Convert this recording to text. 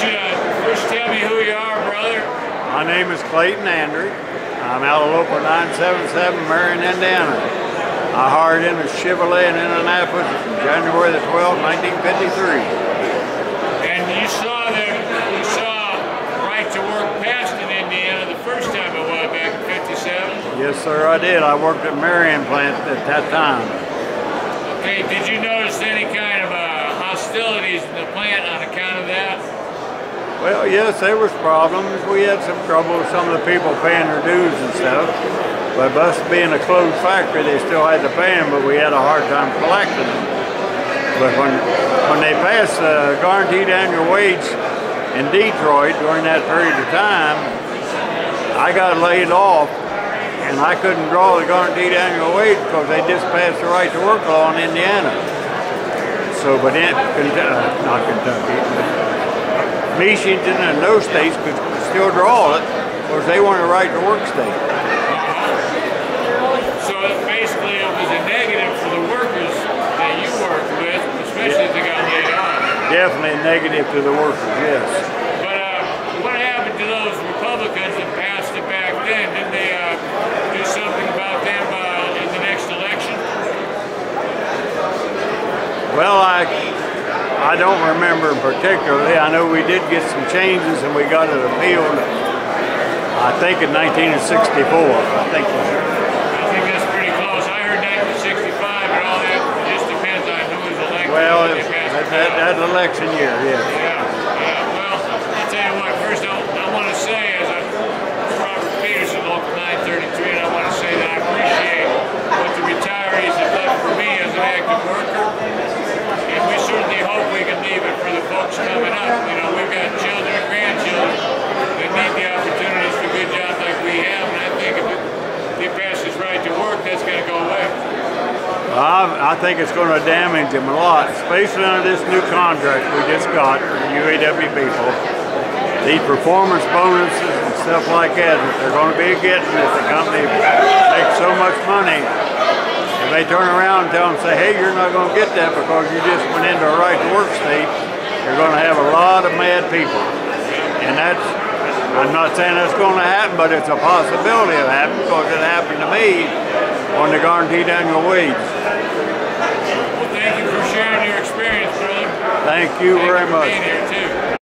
don't you first tell me who you are, brother? My name is Clayton Andrew. I'm out of local 977, Marion, Indiana. I hired in a Chevrolet in Indianapolis January the 12th, 1953. And you saw right to work passed in Indiana the first time it was back in 57? Yes, sir, I did. I worked at Marion plant at that time. Okay, did you notice any kind of hostilities in the plant on account of that? Well, yes, there was problems. We had some trouble with some of the people paying their dues and stuff. But us being a closed factory, they still had to pay them, but we had a hard time collecting them. But when they passed the guaranteed annual wage in Detroit during that period of time, I got laid off, and I couldn't draw the guaranteed annual wage because they just passed the right to work law in Indiana. So, but in not Kentucky, Michigan and those states could still draw it because they weren't a right to work state. So basically it was a negative for the workers that you worked with, especially if they got laid off. Definitely negative to the workers, yes. But what happened to those Republicans that passed it back then? Didn't they do something about them in the next election? Well, I don't remember particularly. I know we did get some changes and we got it appealed, I think in 1964, I think that's pretty close. I heard 1965 and all that. It just depends on who was elected. Well, that election year, yes. Yeah. Well, I'll tell you what, first I want to say, as Robert Peterson, Local 933, and I want to say that I appreciate what the retirees have done for me as an active worker. And we certainly hope we can leave it for the folks coming up. You know, we've got children and grandchildren that need the opportunities for good jobs like we have, and I think if they pass this right to work, that's going to go away. I think it's going to damage them a lot, especially under this new contract we just got for the UAW people. These performance bonuses and stuff like that they're going to be getting if the company makes so much money. If they turn around and tell them, say, hey, you're not going to get that because you just went into a right to work state, you're going to have a lot of mad people. And I'm not saying that's going to happen, but it's a possibility of happening because it happened to me on the guaranteed annual wage. Well, thank you for sharing your experience, brother. Thank you very much.